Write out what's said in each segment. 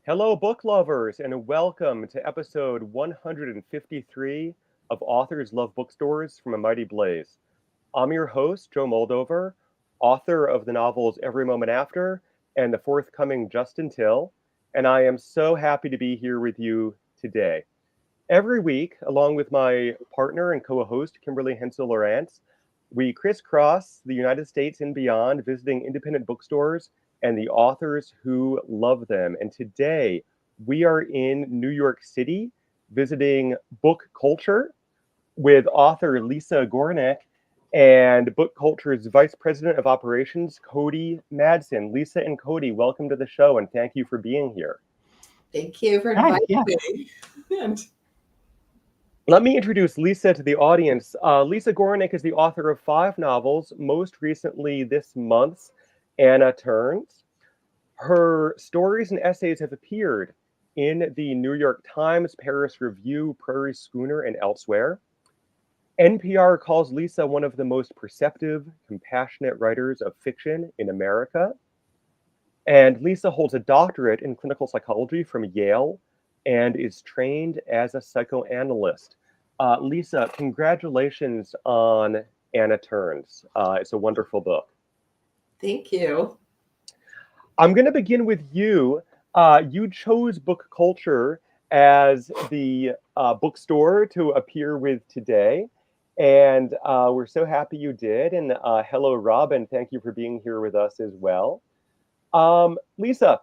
Hello, book lovers, and welcome to episode 153 of Authors Love Bookstores from a Mighty Blaze. I'm your host, Joe Moldover, author of the novels Every Moment After and the forthcoming Just Until, and I am so happy to be here with you today. Every week, along with my partner and co host, Kimberly Hensel Lawrence, we crisscross the United States and beyond, visiting independent bookstores and the authors who love them. And today, we are in New York City visiting Book Culture with author Lisa Gornick and Book Culture's Vice President of Operations, Cody Madsen. Lisa and Cody, welcome to the show and thank you for being here. Thank you for Hi, inviting yeah. me. And Let me introduce Lisa to the audience. Lisa Gornick is the author of 5 novels, most recently this month's Anna Turns. Her stories and essays have appeared in the New York Times, Paris Review, Prairie Schooner, and elsewhere. NPR calls Lisa one of the most perceptive, compassionate writers of fiction in America. And Lisa holds a doctorate in clinical psychology from Yale and is trained as a psychoanalyst. Lisa, congratulations on Anna Turns. It's a wonderful book. thank you. I'm going to begin with you. You chose Book Culture as the bookstore to appear with today. And we're so happy you did. And hello, Robin. Thank you for being here with us as well. Lisa,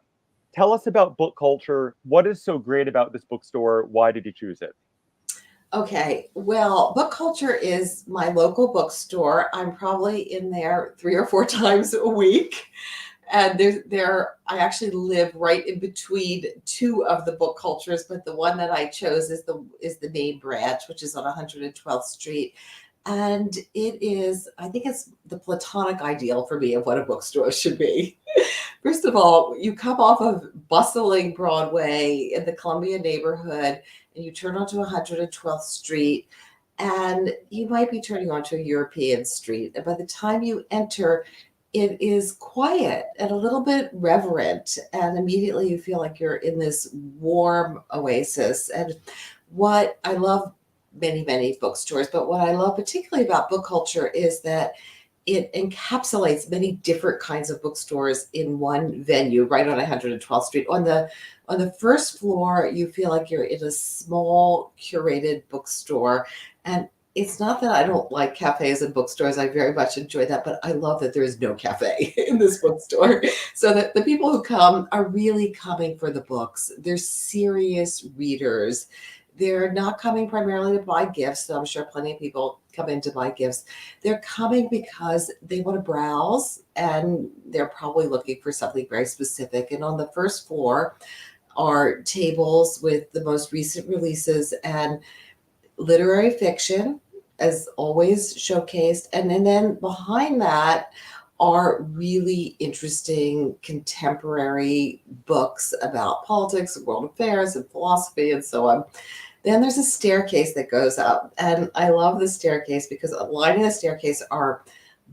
tell us about Book Culture. What is so great about this bookstore? Why did you choose it? Okay, well, Book Culture is my local bookstore. I'm probably in there 3 or 4 times a week. And I actually live right in between two of the book cultures, but the one that I chose is the main branch, which is on 112th Street. And I think it's the platonic ideal for me of what a bookstore should be. First of all, you come off of bustling Broadway in the Columbia neighborhood and you turn onto 112th Street, and you might be turning onto a European street. And by the time you enter, it is quiet and a little bit reverent, and immediately you feel like you're in this warm oasis. And what I love, many bookstores, but what I love particularly about Book Culture is that it encapsulates many different kinds of bookstores in one venue right on 112th Street. On the first floor, you feel like you're in a small curated bookstore. And it's not that I don't like cafes and bookstores. I very much enjoy that, but I love that there is no cafe in this bookstore. So that the people who come are really coming for the books. They're serious readers. They're not coming primarily to buy gifts, though I'm sure plenty of people come in to buy gifts. They're coming because they want to browse and they're probably looking for something very specific. And on the first floor are tables with the most recent releases and literary fiction, as always showcased. And then behind that are really interesting contemporary books about politics and world affairs and philosophy and so on. Then there's a staircase that goes up, and I love the staircase because lining the staircase are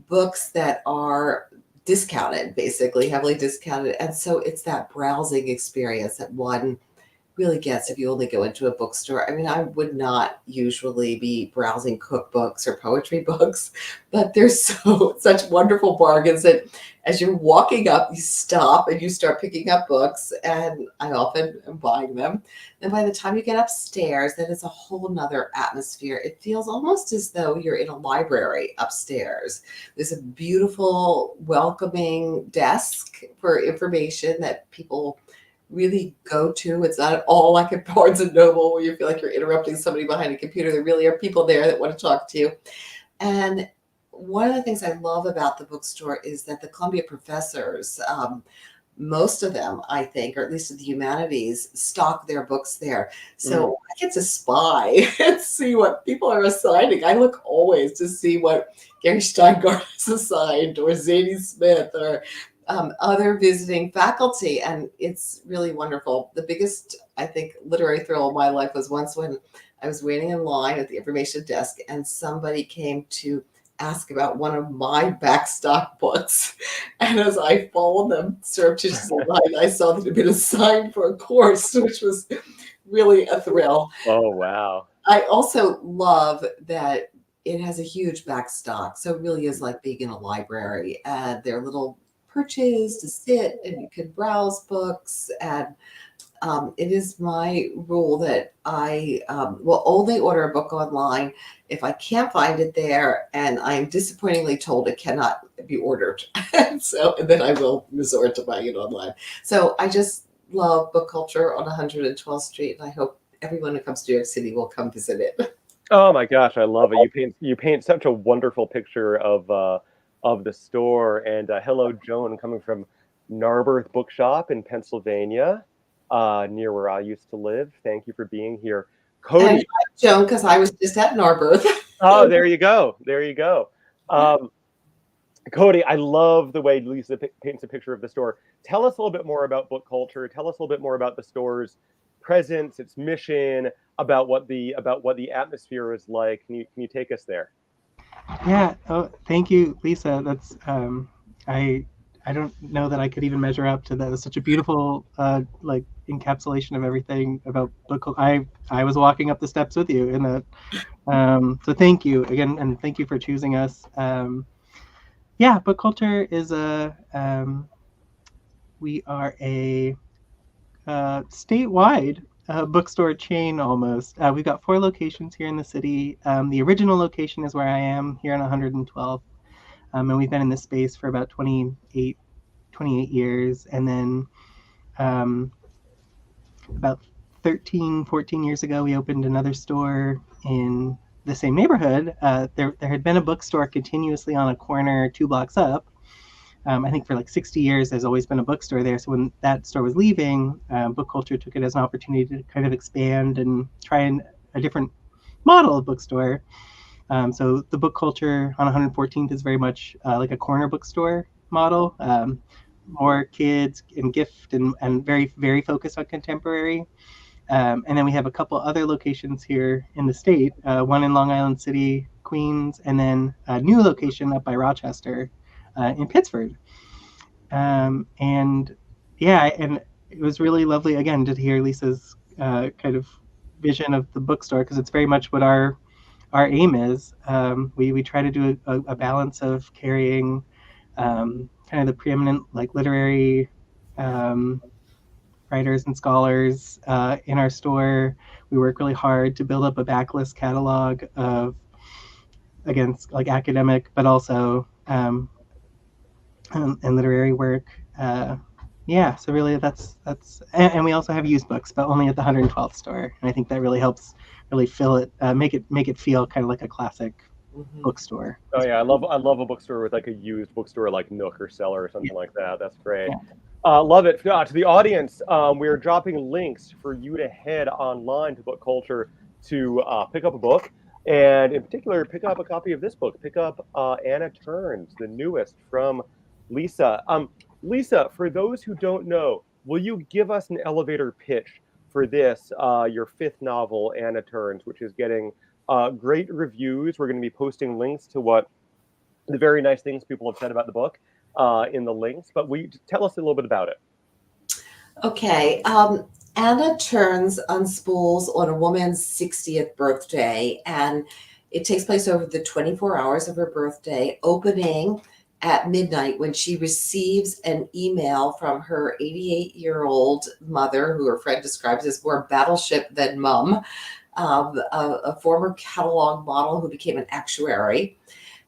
books that are discounted, basically heavily discounted. And so it's that browsing experience that one really gets if you only go into a bookstore. I mean, I would not usually be browsing cookbooks or poetry books, but there's such wonderful bargains that as you're walking up, you stop and you start picking up books, and I often am buying them. And by the time you get upstairs, then it's a whole nother atmosphere. It feels almost as though you're in a library upstairs. There's a beautiful, welcoming desk for information that people really go to. It's not at all like at Barnes and Noble where you feel like you're interrupting somebody behind a computer. There really are people there that want to talk to you. And one of the things I love about the bookstore is that the Columbia professors, most of them, I think, or at least in the humanities, stock their books there. So I get to spy and see what people are assigning. I look always to see what Gary Steingart has assigned, or Zadie Smith, or other visiting faculty, and it's really wonderful. The biggest, I think, literary thrill of my life was once when I was waiting in line at the information desk and somebody came to ask about one of my backstock books. And as I followed them surreptitiously line, I saw that it had been assigned for a course, which was really a thrill. Oh, wow. I also love that it has a huge backstock. So it really is like being in a library. And there are little perches to sit and you can browse books. And it is my rule that I will only order a book online if I can't find it there and I'm disappointingly told it cannot be ordered. And then I will resort to buying it online. So I just love book culture on 112th Street, and I hope everyone who comes to New York City will come visit it. Oh my gosh, I love it. You paint such a wonderful picture of the store. And hello, Joan, coming from Narberth Bookshop in Pennsylvania, near where I used to live. Thank you for being here, And Cody. I'm Joan, because I was just at Narberth. Oh, there you go. There you go. Cody, I love the way Lisa paints a picture of the store. Tell us a little bit more about book culture. Tell us a little bit more about the store's presence, its mission, about what the atmosphere is like. Can you take us there? Yeah. Oh, thank you, Lisa. That's I I don't know that I could even measure up to that. It's such a beautiful like encapsulation of everything about book. I was walking up the steps with you in that. So thank you again, and thank you for choosing us. Yeah, book culture is we are a statewide bookstore chain almost. We've got 4 locations here in the city. The original location is where I am here on 112th. And we've been in this space for about 28 years. And then about 13, 14 years ago, we opened another store in the same neighborhood. There had been a bookstore continuously on a corner 2 blocks up. I think for like 60 years, there's always been a bookstore there. So when that store was leaving, Book Culture took it as an opportunity to kind of expand and try a different model of bookstore. So the Book Culture on 114th is very much like a corner bookstore model, more kids and gift and very, very focused on contemporary. And then we have a couple other locations here in the state, one in Long Island City, Queens, and then a new location up by Rochester in Pittsford. And yeah, and it was really lovely again to hear Lisa's kind of vision of the bookstore, because it's very much what our aim is. We try to do a balance of carrying kind of the preeminent like literary writers and scholars in our store. We work really hard to build up a backlist catalog of, again, like academic, but also and literary work. Yeah, so really that's and we also have used books, but only at the 112th store. And I think that really helps really fill it, make it feel kind of like a classic bookstore. Oh yeah, I love a bookstore with like a used bookstore like Nook or Cellar or something like that. That's great. Yeah. Love it. To the audience, we are dropping links for you to head online to Book Culture to pick up a book, and in particular, pick up a copy of this book. Pick up Anna Turns, the newest from Lisa. Lisa, for those who don't know, will you give us an elevator pitch for this, your 5th novel, Anna Turns, which is getting great reviews. We're going to be posting links to what the very nice things people have said about the book in the links, but tell us a little bit about it. Okay. Anna Turns unspools on a woman's 60th birthday, and it takes place over the 24 hours of her birthday, opening at midnight when she receives an email from her 88-year-old mother, who her friend describes as more battleship than mum, a former catalog model who became an actuary.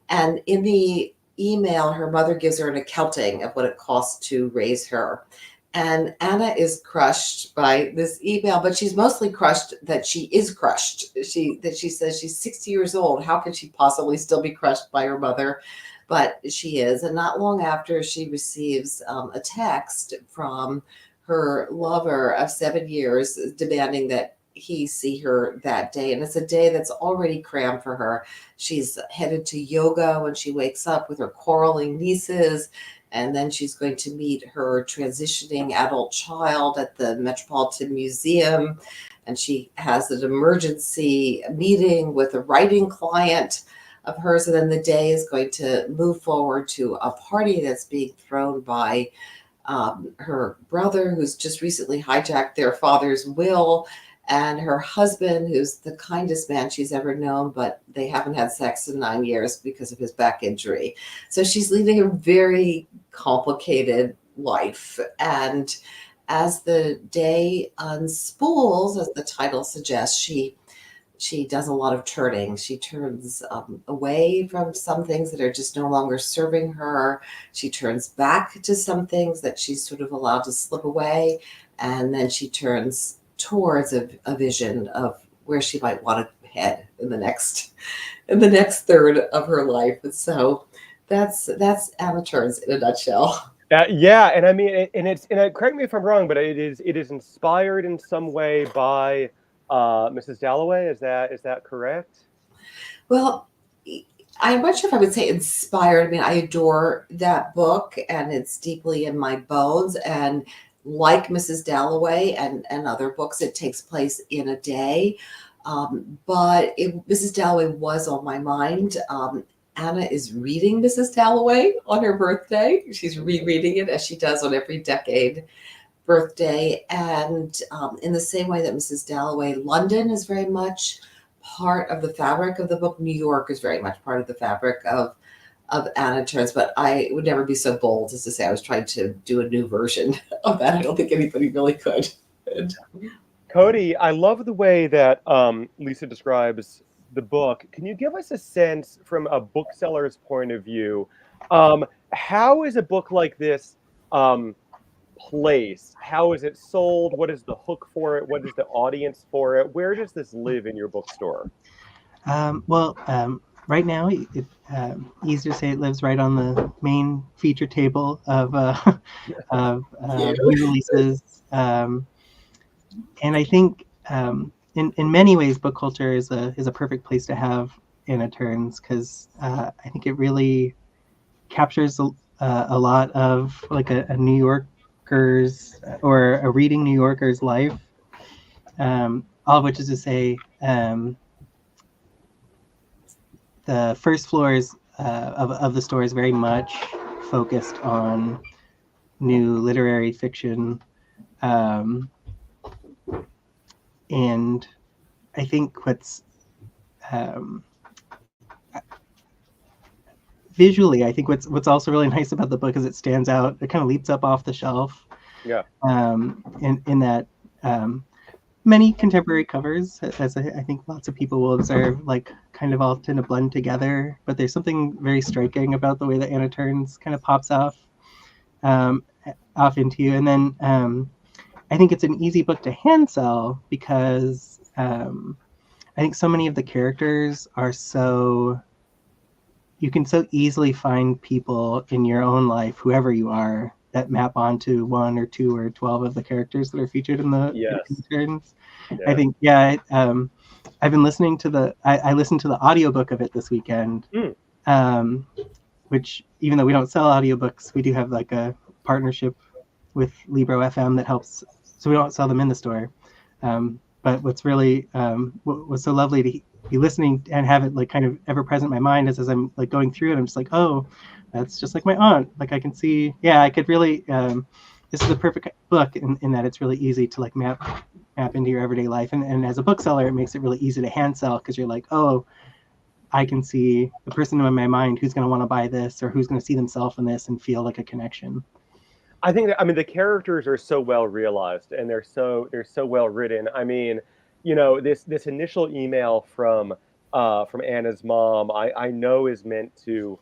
And in the email, her mother gives her an accounting of what it costs to raise her. And Anna is crushed by this email, but she's mostly crushed that she is crushed. She says she's 60 years old. How could she possibly still be crushed by her mother? But she is. And not long after, she receives a text from her lover of 7 years demanding that he see her that day. And it's a day that's already crammed for her. She's headed to yoga when she wakes up with her quarreling nieces. And then she's going to meet her transitioning adult child at the Metropolitan Museum. And she has an emergency meeting with a writing client. of hers. And then the day is going to move forward to a party that's being thrown by her brother, who's just recently hijacked their father's will, and her husband, who's the kindest man she's ever known, but they haven't had sex in 9 years because of his back injury. So she's leading a very complicated life. And as the day unspools, as the title suggests, she does a lot of turning. She turns away from some things that are just no longer serving her. She turns back to some things that she's sort of allowed to slip away. And then she turns towards a vision of where she might want to head in the next third of her life. And so that's Anna Turns in a nutshell. Yeah, and I mean, correct me if I'm wrong, but it is inspired in some way by Mrs. Dalloway. Is that correct? Well, I'm not sure if I would say inspired. I mean, I adore that book, and it's deeply in my bones. And like Mrs. Dalloway and other books, it takes place in a day. But Mrs. Dalloway was on my mind. Anna is reading Mrs. Dalloway on her birthday. She's rereading it as she does on every decade birthday. And in the same way that Mrs. Dalloway, London is very much part of the fabric of the book. New York is very much part of the fabric of Anna Turns, but I would never be so bold as to say I was trying to do a new version of that. I don't think anybody really could. Cody, I love the way that Lisa describes the book. Can you give us a sense from a bookseller's point of view? How is a book like this placed? How is it sold? What is the hook for it? What is the audience for it? Where does this live in your bookstore? Right now, it's easy to say it lives right on the main feature table of new releases. And I think in many ways, book culture is a perfect place to have Anna Turns, because I think it really captures a lot of like a New Yorker's or a reading New Yorker's life. All of which is to say, the first floors of the store is very much focused on new literary fiction. And I think visually, I think what's also really nice about the book is it stands out. It kind of leaps up off the shelf. Yeah. In that many contemporary covers, as I think lots of people will observe, like kind of all tend to blend together. But there's something very striking about the way that Anna Turns kind of pops off into you. And then I think it's an easy book to hand sell because I think so many of the characters are you can so easily find people in your own life, whoever you are, that map onto 1 or 2 or 12 of the characters that are featured in the Turns. Yeah. I think, I've been listening to I listened to the audiobook of it this weekend, which, even though we don't sell audiobooks, we do have like a partnership with Libro FM that helps, so we don't sell them in the store. But what's really was so lovely to be listening and have it like kind of ever present in my mind as I'm like going through it. I'm just like, oh, that's just like my aunt. Like I can see, I could really. This is a perfect book in that it's really easy to like map into your everyday life, and as a bookseller, it makes it really easy to hand sell because you're like, oh, I can see the person in my mind who's going to want to buy this or who's going to see themselves in this and feel like a connection. I think that, the characters are so well realized and they're so well written. I mean, this initial email from Anna's mom, I know is meant to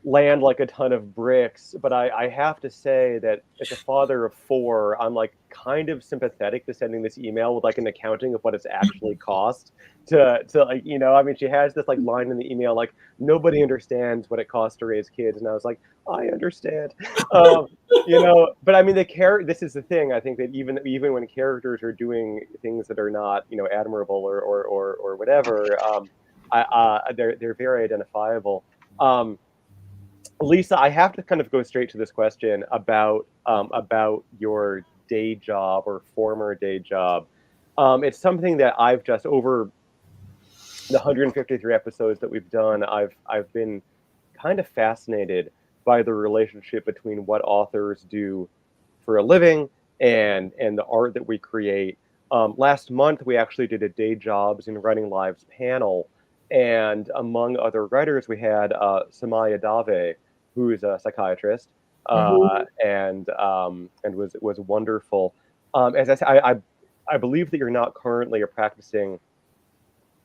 land like a ton of bricks, but I have to say that as a father of 4, I'm like kind of sympathetic to sending this email with like an accounting of what it's actually cost to like, she has this like line in the email like, nobody understands what it costs to raise kids, and I was like, I understand. But this is the thing. I think that even when characters are doing things that are not admirable or whatever, they're very identifiable. Lisa, I have to kind of go straight to this question about your day job or former day job. It's something that I've just over the 153 episodes that we've done, I've been kind of fascinated by the relationship between what authors do for a living and the art that we create. Last month, we actually did a Day Jobs in Writing Lives panel, and among other writers, we had Samaya Dave, who is a psychiatrist, Mhm. and was wonderful. As I said, I believe that you're not currently a practicing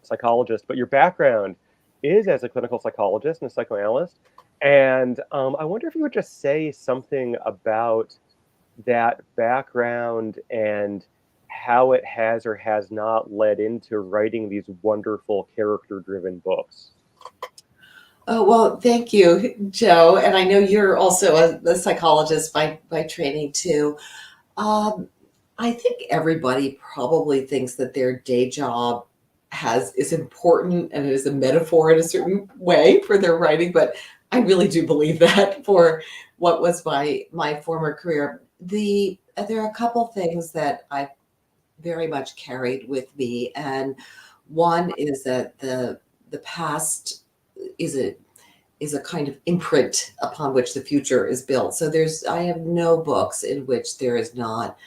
psychologist, but your background is as a clinical psychologist and a psychoanalyst. And I wonder if you would just say something about that background and how it has or has not led into writing these wonderful character-driven books. Oh, well, thank you, Joe. And I know you're also a psychologist by training too. Um, I think everybody probably thinks that their day job has is important and it is a metaphor in a certain way for their writing, but I really do believe that for what was my former career. There are a couple things that I very much carried with me, and one is that the past is a kind of imprint upon which the future is built. So I have no books in which there is not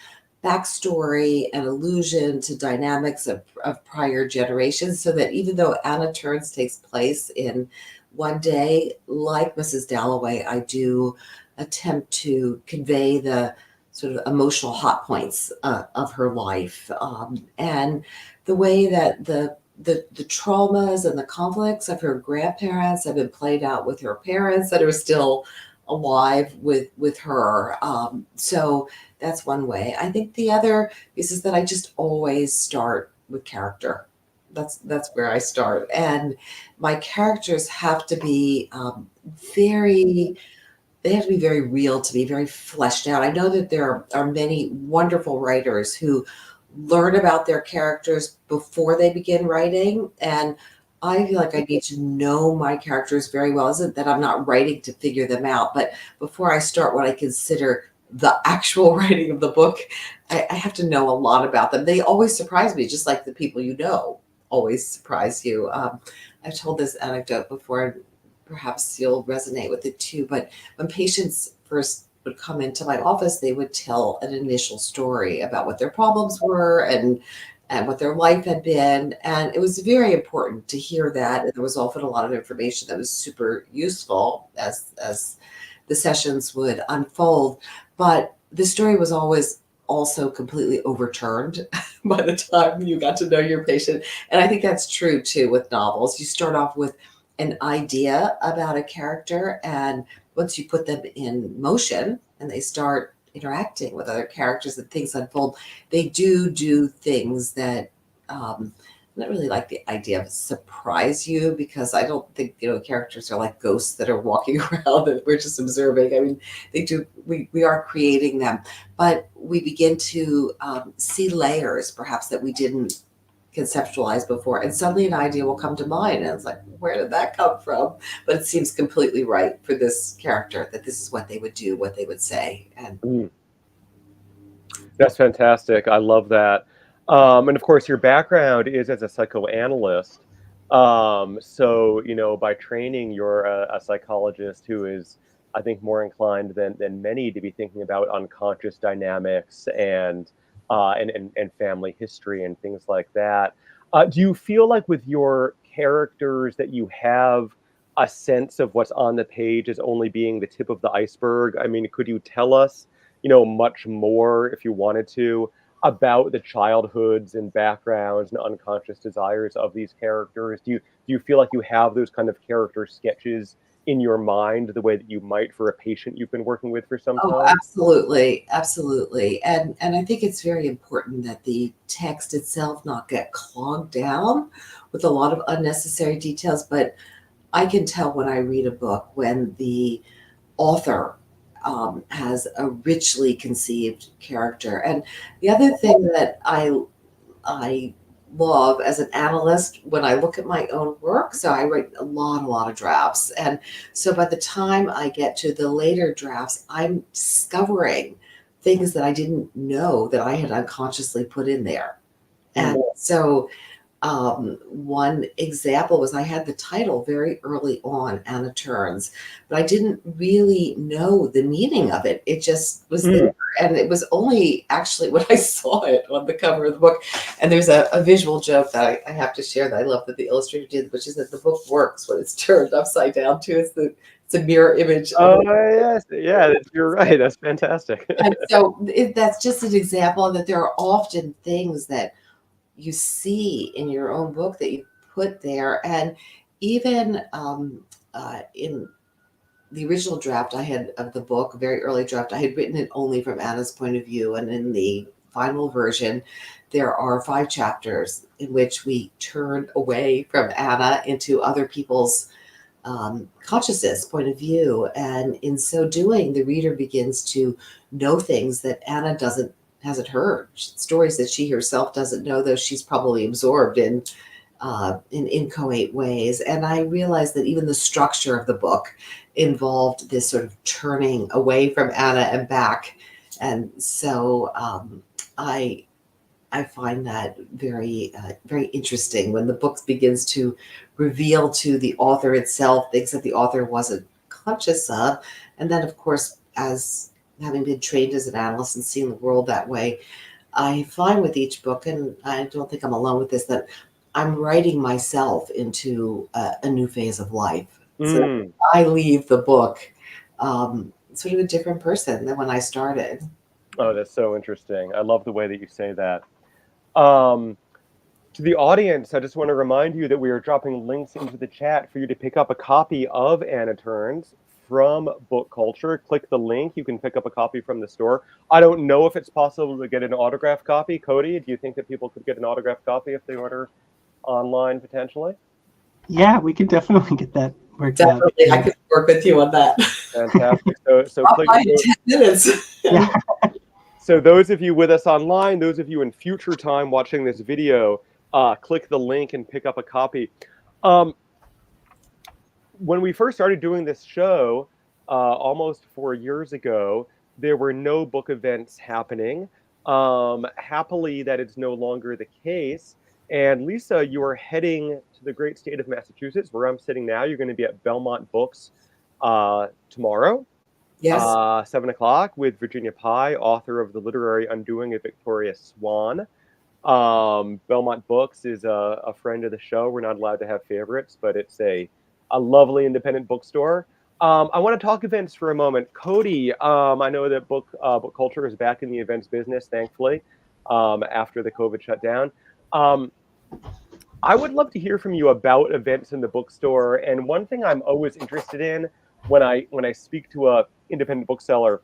backstory and allusion to dynamics of prior generations, so that even though Anna Turns takes place in one day, like Mrs. Dalloway, I do attempt to convey the sort of emotional hot points of her life, and the way that the traumas and the conflicts of her grandparents have been played out with her parents that are still alive with her. So that's one way. I think the other is that I just always start with character. That's where I start, and my characters have to be very. They have to be very real to be very fleshed out. I know that there are many wonderful writers who learn about their characters before they begin writing, and I feel like I need to know my characters very well. Isn't that I'm not writing to figure them out, but before I start what I consider the actual writing of the book, I have to know a lot about them. They always surprise me, just like the people you know always surprise you. I've told this anecdote before, perhaps you'll resonate with it too, but when patients first would come into my office, they would tell an initial story about what their problems were and what their life had been. And it was very important to hear that. And there was often a lot of information that was super useful as the sessions would unfold. But the story was always also completely overturned by the time you got to know your patient. And I think that's true too with novels. You start off with an idea about a character, and once you put them in motion and they start interacting with other characters and things unfold, they do things that I don't really like the idea of surprise you, because I don't think characters are like ghosts that are walking around and we're just observing. I mean, we are creating them, but we begin to see layers perhaps that we didn't conceptualized before, and suddenly an idea will come to mind and it's like, where did that come from? But it seems completely right for this character, that this is what they would do, what they would say. And Mm, that's fantastic. I love that. And of course, your background is as a psychoanalyst. So, by training, you're a psychologist who is, I think, more inclined than many to be thinking about unconscious dynamics and family history and things like that. Do you feel like with your characters that you have a sense of what's on the page as only being the tip of the iceberg? I mean, could you tell us, much more if you wanted to about the childhoods and backgrounds and unconscious desires of these characters? Do you feel like you have those kind of character sketches in your mind the way that you might for a patient you've been working with for some oh, time? absolutely, absolutely. And I think it's very important that the text itself not get clogged down with a lot of unnecessary details. But I can tell when I read a book when the author has a richly conceived character. And the other thing that I love as an analyst when I look at my own work. So I write a lot of drafts. And so by the time I get to the later drafts, I'm discovering things that I didn't know that I had unconsciously put in there. Mm, And so One example was I had the title very early on, Anna Turns, but I didn't really know the meaning of it. It just was there. And it was only actually when I saw it on the cover of the book. And there's a visual joke that I have to share that I love that the illustrator did, which is that the book works when it's turned upside down too. It's a mirror image. Oh, yes. Yeah, you're right. That's fantastic. And so that's just an example that there are often things that you see in your own book that you put there. And even in the original draft I had of the book, a very early draft, I had written it only from Anna's point of view. And in the final version, there are 5 chapters in which we turn away from Anna into other people's consciousness point of view. And in so doing, the reader begins to know things that Anna hasn't heard, stories that she herself doesn't know, though she's probably absorbed in inchoate ways. And I realized that even the structure of the book involved this sort of turning away from Anna and back. And so I find that very, very interesting when the book begins to reveal to the author itself things that the author wasn't conscious of. And then, of course, as having been trained as an analyst and seeing the world that way, I find with each book, and I don't think I'm alone with this, that I'm writing myself into a new phase of life. So I leave the book sort of a different person than when I started. Oh, that's so interesting. I love the way that you say that. To the audience, I just want to remind you that we are dropping links into the chat for you to pick up a copy of Anna Turns from Book Culture. Click the link. You can pick up a copy from the store. I don't know if it's possible to get an autographed copy. Cody, do you think that people could get an autographed copy if they order online potentially? Yeah, we could definitely get that worked out. Definitely, I could work with you on that. Fantastic. So click 10 minutes. Yeah. So those of you with us online, those of you in future time watching this video, click the link and pick up a copy. When we first started doing this show, almost 4 years ago, there were no book events happening. Happily, that is no longer the case. And Lisa, you are heading to the great state of Massachusetts, where I'm sitting now. You're going to be at Belmont Books tomorrow. Yes. 7 o'clock with Virginia Pye, author of The Literary Undoing of Victoria Swan. Belmont Books is a friend of the show. We're not allowed to have favorites, but it's a lovely independent bookstore. I want to talk events for a moment. Cody, I know that book culture is back in the events business, thankfully, after the COVID shutdown. I would love to hear from you about events in the bookstore. And one thing I'm always interested in when I speak to a independent bookseller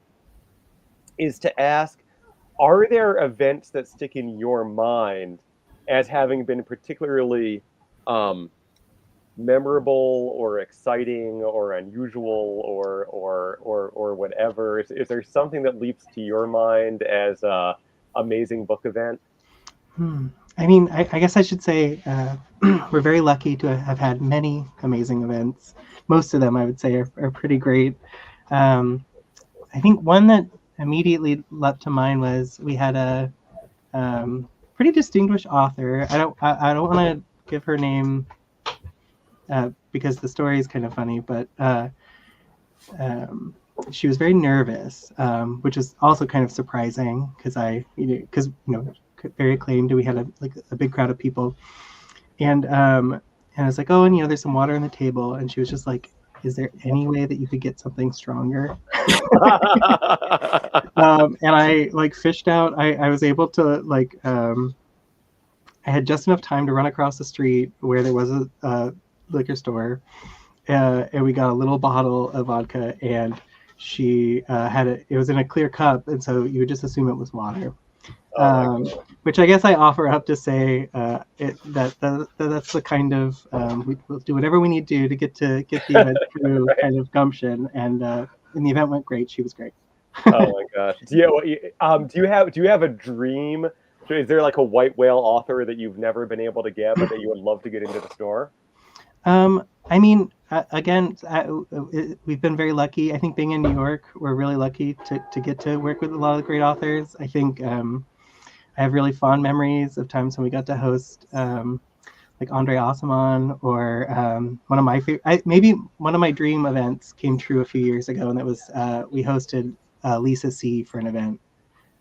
is to ask, are there events that stick in your mind as having been particularly memorable or exciting or unusual or whatever? Is there something that leaps to your mind as a amazing book event? I mean, I guess I should say we're very lucky to have had many amazing events. Most of them, I would say, are pretty great. I think one that immediately leapt to mind was we had a pretty distinguished author. I don't want to give her name because the story is kind of funny, but she was very nervous, which is also kind of surprising because very acclaimed. We had a big crowd of people, and I was like, oh, and there's some water on the table, and she was just like, is there any way that you could get something stronger? And I fished out. I was able to I had just enough time to run across the street where there was a liquor store, and we got a little bottle of vodka, and she had it. It was in a clear cup, and so you would just assume it was water. Which I guess I offer up to say that's the kind of we'll do whatever we need to get the event through kind of gumption, and the event went great. She was great. Oh my gosh! Do you have a dream? Is there like a white whale author that you've never been able to get, but that you would love to get into the store? I mean, again, we've been very lucky. I think being in New York, we're really lucky to get to work with a lot of great authors. I think I have really fond memories of times when we got to host like Andre Asaman, or one of my favorite, maybe one of my dream events came true a few years ago, and that was we hosted Lisa C. for an event.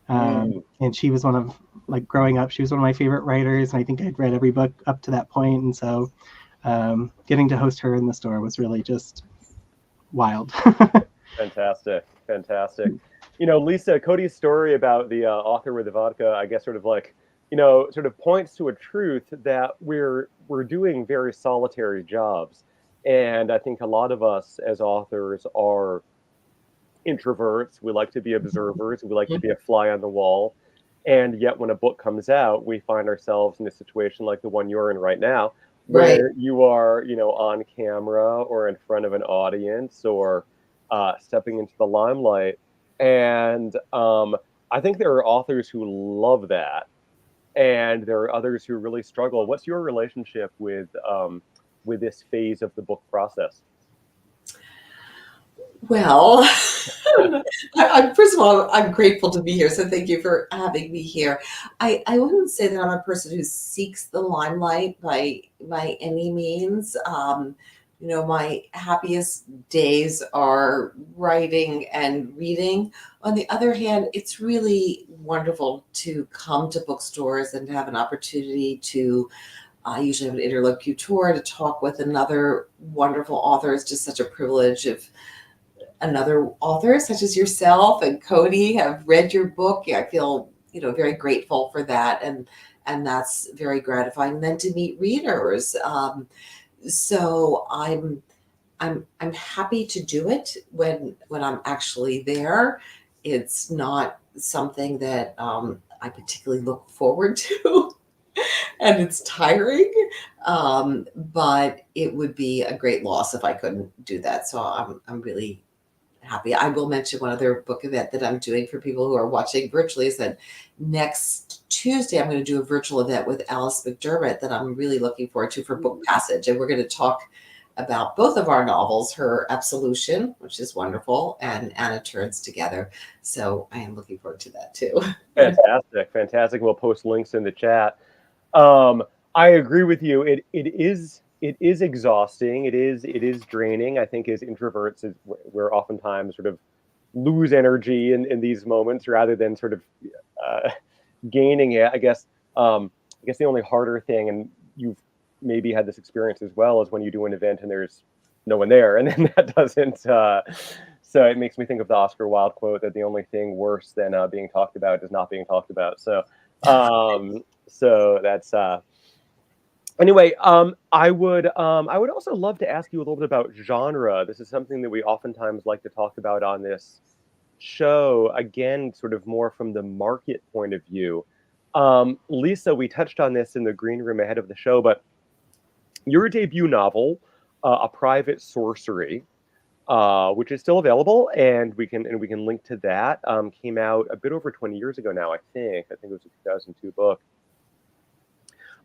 And she was one of, like, growing up, she was one of my favorite writers, and I think I'd read every book up to that point. And so getting to host her in the store was really just wild. Fantastic. You know, Lisa, Cody's story about the author with the vodka, I guess, sort of like, you know, sort of points to a truth that we're doing very solitary jobs. And I think a lot of us as authors are introverts. We like to be observers. We like to be a fly on the wall. And yet when a book comes out, we find ourselves in a situation like the one you're in right now, Right. where you are, you know, on camera or in front of an audience, or stepping into the limelight. And I think there are authors who love that, and there are others who really struggle. What's your relationship with this phase of the book process? Well, first of all, I'm grateful to be here, so thank you for having me here. I wouldn't say that I'm a person who seeks the limelight by any means. You know, my happiest days are writing and reading. On the other hand, it's really wonderful to come to bookstores and to have an opportunity to I usually have an interlocutor to talk with another wonderful author. It's just such a privilege of another author such as yourself and Cody have read your book. Yeah, I feel, you know, very grateful for that, and that's very gratifying. And then to meet readers, so I'm happy to do it when I'm actually there. It's not something that I particularly look forward to. And it's tiring, but it would be a great loss if I couldn't do that. So I'm really happy. I will mention one other book event that I'm doing for people who are watching virtually is that next Tuesday, I'm going to do a virtual event with Alice McDermott that I'm really looking forward to for Book Passage. And we're going to talk about both of our novels, her Absolution, which is wonderful, and Anna Turns Together. So I am looking forward to that too. Fantastic. We'll post links in the chat. I agree with you. It is exhausting. It is draining. I think as introverts, we're oftentimes sort of lose energy in these moments rather than sort of gaining it. I guess the only harder thing, and you've maybe had this experience as well, is when you do an event and there's no one there, and then that doesn't. So it makes me think of the Oscar Wilde quote that the only thing worse than being talked about is not being talked about. So that's. Anyway, I would also love to ask you a little bit about genre. This is something that we oftentimes like to talk about on this show. Again, sort of more from the market point of view. Lisa, we touched on this in the green room ahead of the show, but your debut novel, A Private Sorcery, which is still available, and we can link to that. Came out a bit over 20 years ago now, I think. I think it was a 2002 book.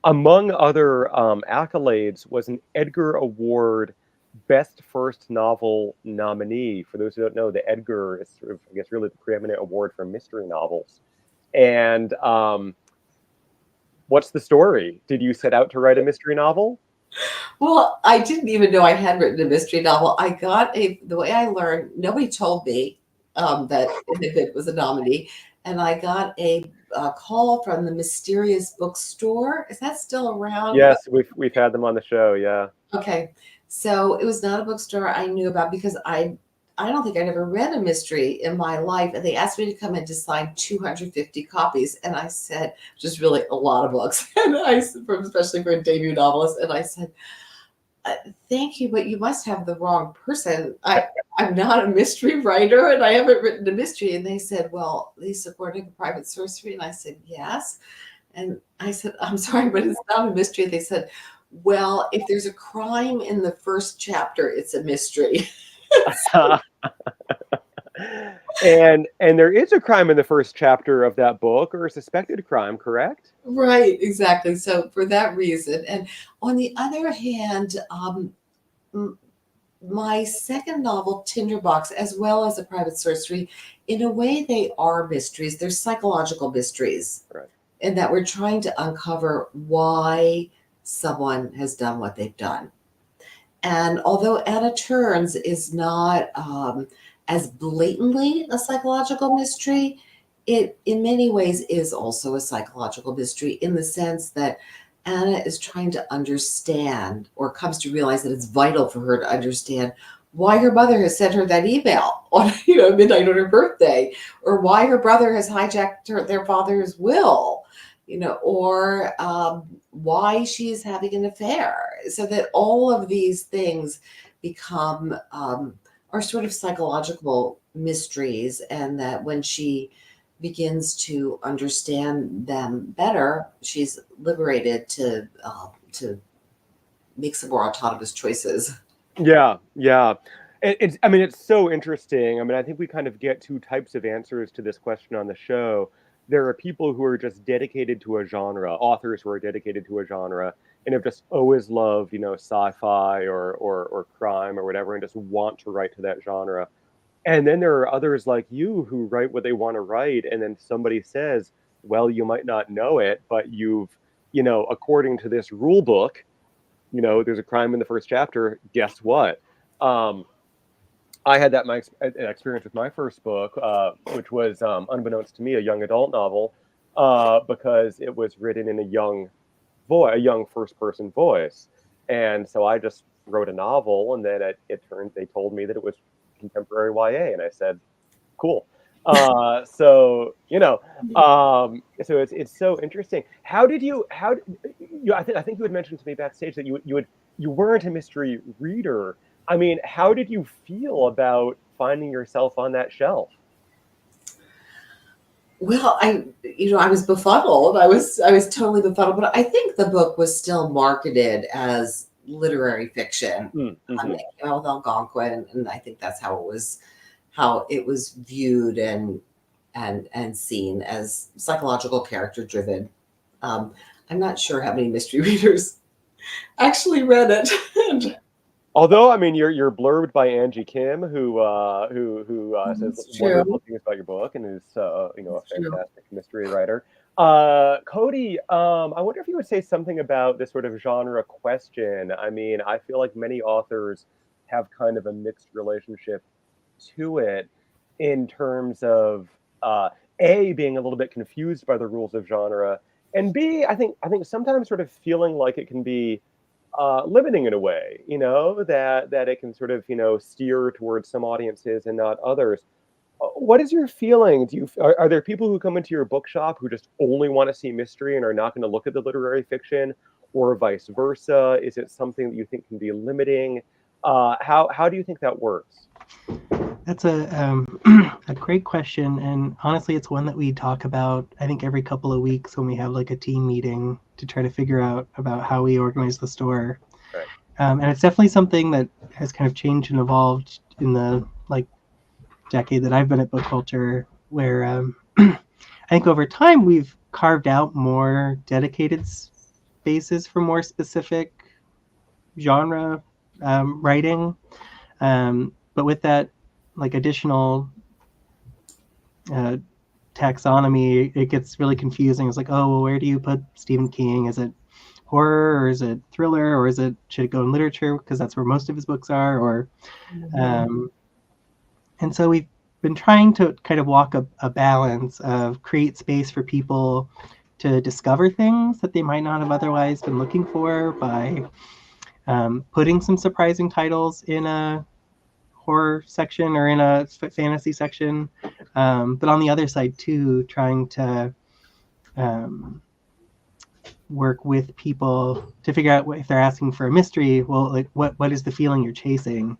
Among other accolades, was an Edgar Award Best First Novel nominee. For those who don't know, the Edgar is sort of, I guess, really the preeminent award for mystery novels. And what's the story? Did you set out to write a mystery novel? Well, I didn't even know I had written a mystery novel. The way I learned, nobody told me that it was a nominee. And I got a call from the Mysterious Bookstore. Is that still around? Yes, we've had them on the show. Yeah. Okay. So it was not a bookstore I knew about because I don't think I'd ever read a mystery in my life. And they asked me to come in to sign 250 copies. And I said, which is really a lot of books, and especially for a debut novelist. And I said, thank you, but you must have the wrong person. I'm not a mystery writer and I haven't written a mystery. And they said, well, Lisa Gornick, A Private Sorcery. And I said, yes. And I said, I'm sorry, but it's not a mystery. They said, well, if there's a crime in the first chapter, it's a mystery. And there is a crime in the first chapter of that book, or a suspected crime, correct? Right, exactly. So for that reason. And on the other hand, my second novel, Tinderbox, as well as A Private Sorcery, in a way they are mysteries. They're psychological mysteries. Right. In that we're trying to uncover why someone has done what they've done. And although Anna Turns is not as blatantly a psychological mystery, it in many ways is also a psychological mystery in the sense that Anna is trying to understand, or comes to realize that it's vital for her to understand why her mother has sent her that email on midnight on her birthday, or why her brother has hijacked their father's will, or why she's having an affair, so that all of these things become are sort of psychological mysteries, and that when she begins to understand them better, she's liberated to make some more autonomous choices. Yeah, yeah. I mean, it's so interesting. I mean, I think we kind of get two types of answers to this question on the show. There are people who are just dedicated to a genre, authors who are dedicated to a genre, and have just always loved, sci-fi or crime or whatever, and just want to write to that genre. And then there are others like you who write what they want to write, and then somebody says, well, you might not know it, but you've, according to this rule book, there's a crime in the first chapter. Guess what? Um, I had that experience with my first book, which was, unbeknownst to me, a young adult novel, because it was written in a young first-person voice, and so I just wrote a novel, and then they told me that it was contemporary YA, and I said, cool. So it's so interesting. I think you had mentioned to me backstage that you weren't a mystery reader. I mean, how did you feel about finding yourself on that shelf? Well, I was befuddled. I was totally befuddled, but I think the book was still marketed as literary fiction. Mm-hmm. It came out with Algonquin, and I think that's how it was viewed and seen as psychological character driven. Um, I'm not sure how many mystery readers actually read it. Although, I mean, you're blurbed by Angie Kim, who says It's wonderful true. things about your book, and is a It's true. fantastic mystery writer. Cody, I wonder if you would say something about this sort of genre question. I mean, I feel like many authors have kind of a mixed relationship to it, in terms of a, being a little bit confused by the rules of genre, and b, I think sometimes sort of feeling like it can be limiting in a way, that it can sort of, steer towards some audiences and not others. What is your feeling? Are there people who come into your bookshop who just only want to see mystery and are not going to look at the literary fiction, or vice versa? Is it something that you think can be limiting? How do you think that works? That's a great question, and honestly, it's one that we talk about, I think, every couple of weeks when we have like a team meeting to try to figure out about how we organize the store. Right. And it's definitely something that has kind of changed and evolved in the like decade that I've been at Book Culture, where I think over time we've carved out more dedicated spaces for more specific genre writing. But with that, like additional uh, taxonomy, it gets really confusing. It's like, oh, well, where do you put Stephen King? Is it horror, or is it thriller, or should it go in literature because that's where most of his books are? Or and so we've been trying to kind of walk a balance of create space for people to discover things that they might not have otherwise been looking for by putting some surprising titles in a horror section or in a fantasy section, but on the other side too, trying to um, work with people to figure out if they're asking for a mystery. Well, like what is the feeling you're chasing?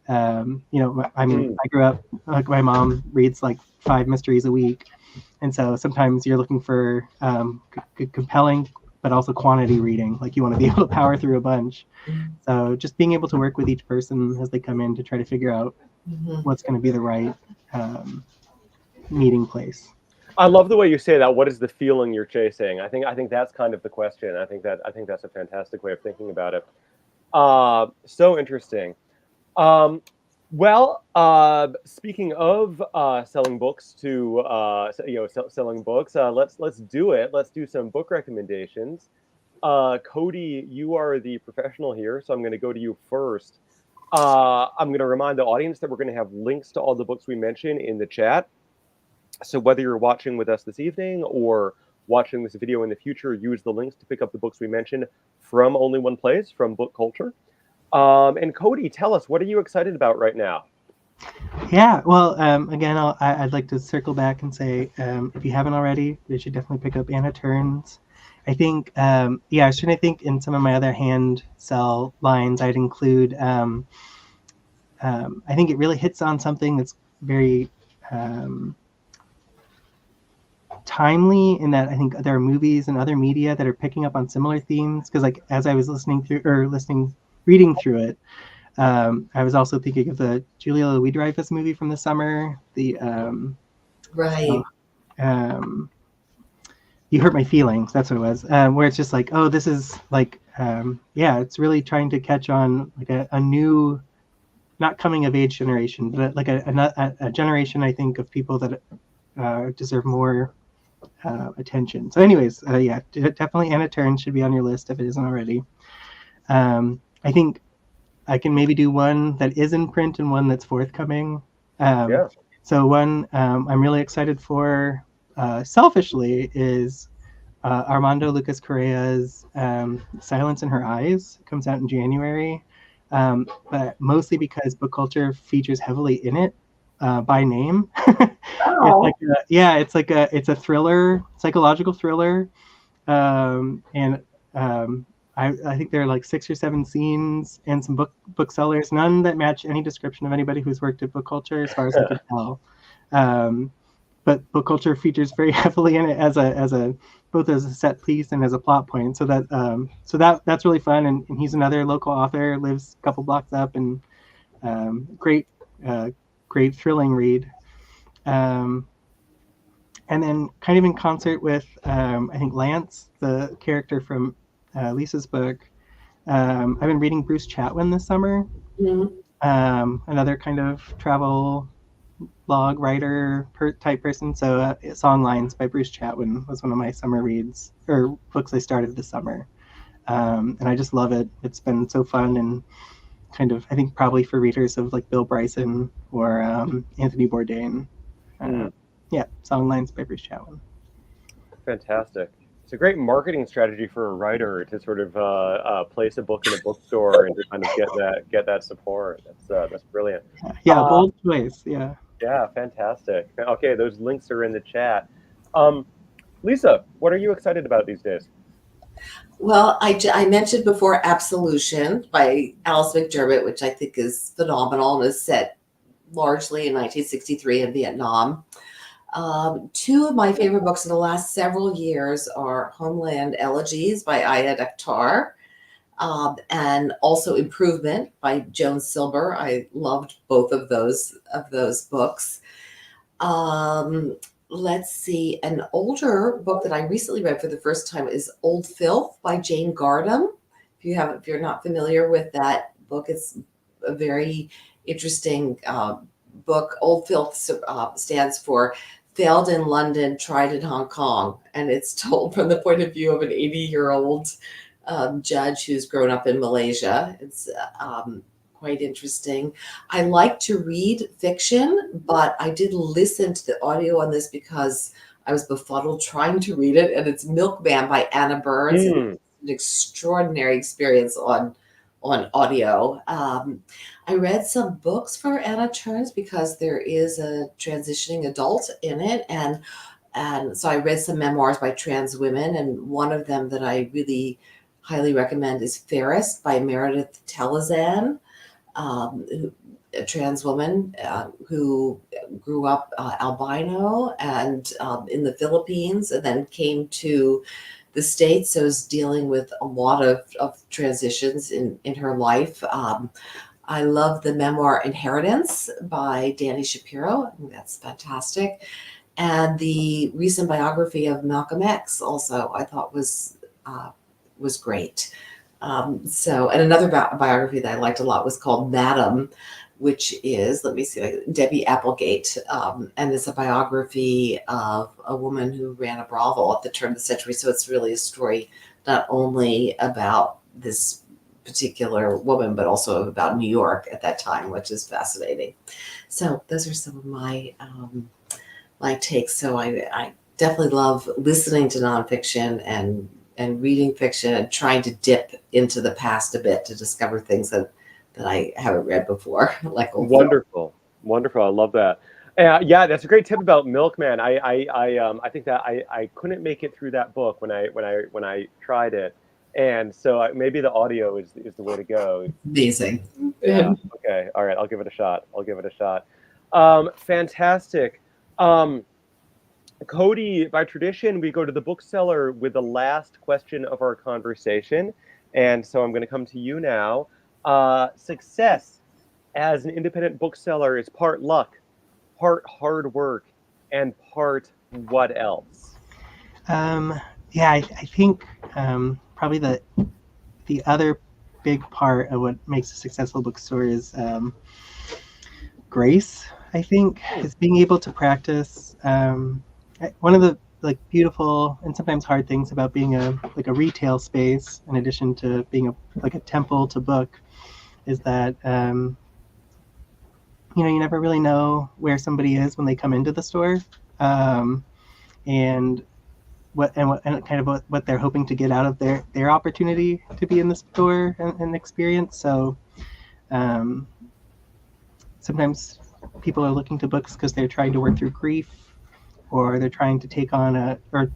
I mean, Mm. I grew up like my mom reads like 5 mysteries a week, and so sometimes you're looking for compelling but also quantity reading. Like you want to be able to power through a bunch. So just being able to work with each person as they come in to try to figure out what's going to be the right um, meeting place. I love the way you say that. What is the feeling you're chasing? I think that's kind of the question. I think that's a fantastic way of thinking about it. So interesting. Um, speaking of selling books selling books, let's do it. Let's do some book recommendations. Cody, you are the professional here, so I'm going to go to you first. I'm going to remind the audience that we're going to have links to all the books we mention in the chat. So whether you're watching with us this evening or watching this video in the future, use the links to pick up the books we mentioned from only one place, from Book Culture. And Cody, tell us, what are you excited about right now? Yeah, well, again, I'd like to circle back and say, if you haven't already, you should definitely pick up Anna Turns. I think, I was trying to think in some of my other hand sell lines, I'd include, I think it really hits on something that's very timely in that I think there are movies and other media that are picking up on similar themes. Because like as I was reading through it, I was also thinking of the Julia Louis-Dreyfus movie from the summer, the Right. You Hurt My Feelings. That's what it was. Where it's just like, oh, this is like, it's really trying to catch on like a new, not coming of age generation, but like a generation, I think, of people that deserve more attention. So, anyways, definitely Anna Turns should be on your list if it isn't already. I think I can maybe do one that is in print and one that's forthcoming. Yeah. So one I'm really excited for, selfishly, is Armando Lucas Correa's Silence in Her Eyes. It comes out in January, but mostly because Book Culture features heavily in it by name. Oh. It's a thriller, psychological thriller, and I think there are like 6 or 7 scenes and some booksellers, none that match any description of anybody who's worked at Book Culture, as far as I can tell. But Book Culture features very heavily in it as a both as a set piece and as a plot point. So that's really fun. And he's another local author, lives a couple blocks up, and great thrilling read. And then kind of in concert with I think Lance, the character from Lisa's book, I've been reading Bruce Chatwin this summer. Mm-hmm. Another kind of travel blog writer type person. So Songlines by Bruce Chatwin was one of my summer reads, or books I started this summer. And I just love it. It's been so fun, and kind of, I think, probably for readers of like Bill Bryson or Anthony Bourdain. Songlines by Bruce Chatwin. Fantastic. It's a great marketing strategy for a writer to sort of place a book in a bookstore and to kind of get that support. That's brilliant. Bold choice. Yeah, fantastic. Okay, those links are in the chat. Lisa, what are you excited about these days? Well, I mentioned before Absolution by Alice McDermott, which I think is phenomenal and is set largely in 1963 in Vietnam. 2 of my favorite books in the last several years are Homeland Elegies by Aya Akhtar, and also Improvement by Joan Silber. I loved both of those books. Let's see, an older book that I recently read for the first time is Old Filth by Jane Gardam. If you're not familiar with that book, it's a very interesting book. Old Filth stands for Failed in London, Tried in Hong Kong, and it's told from the point of view of an 80-year-old judge who's grown up in Malaysia. It's quite interesting. I like to read fiction, but I did listen to the audio on this because I was befuddled trying to read it, and it's Milkman by Anna Burns. It's an extraordinary experience on audio. I read some books for Anna Turns because there is a transitioning adult in it, and so I read some memoirs by trans women, and one of them that I really highly recommend is Fairest by Meredith Telezan, a trans woman who grew up albino and in the Philippines, and then came to the States, so is dealing with a lot of transitions in her life. I love the memoir Inheritance by Danny Shapiro. I think that's fantastic. And the recent biography of Malcolm X also I thought was great. And another biography that I liked a lot was called Madam which is, let me see, Debbie Applegate, and it's a biography of a woman who ran a brothel at the turn of the century. So it's really a story not only about this particular woman, but also about New York at that time, which is fascinating. So those are some of my takes. So I definitely love listening to nonfiction and reading fiction and trying to dip into the past a bit to discover things that I haven't read before, like old film. Wonderful. I love that. Yeah, that's a great tip about Milkman. I think that I couldn't make it through that book when I tried it, and so maybe the audio is the way to go. Amazing. Yeah. Okay. All right. I'll give it a shot. Fantastic. Cody, by tradition, we go to the bookseller with the last question of our conversation. And so I'm going to come to you now. Success as an independent bookseller is part luck, part hard work, and part what else? Yeah, I think probably the other big part of what makes a successful bookstore is grace. I think is being able to practice. One of the beautiful and sometimes hard things about being a retail space, in addition to being a temple to book, is that you never really know where somebody is when they come into the store, and what kind of what they're hoping to get out of their opportunity to be in the store and experience. So sometimes people are looking to books because they're trying to work through grief, or they're trying to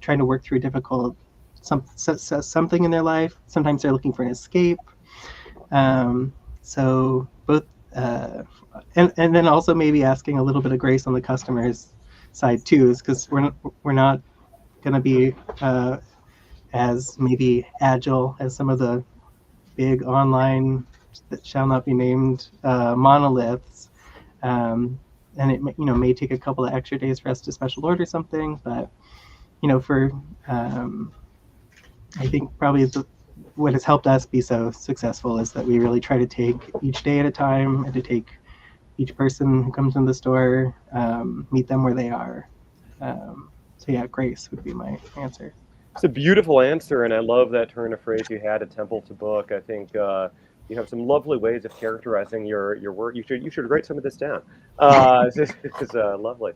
trying to work through a difficult something in their life. Sometimes they're looking for an escape. So both, and then also maybe asking a little bit of grace on the customer's side too, is because we're not going to be as maybe agile as some of the big online that shall not be named monoliths. And it may take a couple of extra days for us to special order something, but for I think probably what has helped us be so successful is that we really try to take each day at a time and to take each person who comes in the store, meet them where they are. So yeah, grace would be my answer. It's a beautiful answer, and I love that turn of phrase you had, a temple to book. I think you have some lovely ways of characterizing your work. You should write some of this down. It's lovely.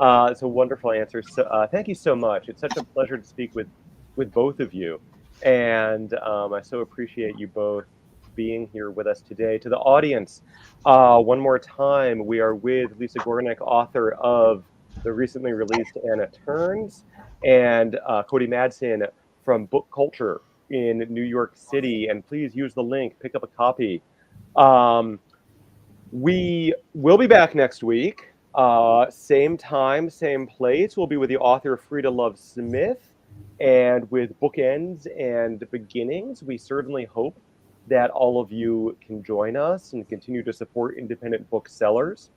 It's a wonderful answer. So thank you so much. It's such a pleasure to speak with both of you, and I so appreciate you both being here with us today. To the audience, one more time, we are with Lisa Gornick, author of the recently released Anna Turns, and Cody Madsen from Book Culture in New York City. And please use the link, pick up a copy. We will be back next week, same time, same place. We'll be with the author Frida Love Smith, and with Bookends and Beginnings. We certainly hope that all of you can join us and continue to support independent booksellers.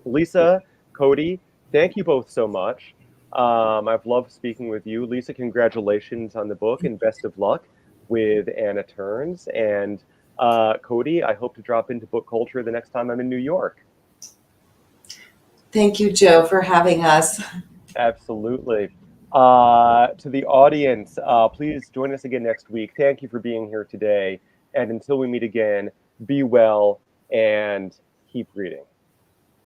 Lisa, Cody, thank you both so much. I've loved speaking with you. Lisa, congratulations on the book and best of luck with Anna Turns. And Cody, I hope to drop into Book Culture the next time I'm in New York. Thank you, Joe, for having us. Absolutely. To the audience, please join us again next week. Thank you for being here today. And until we meet again, be well and keep reading.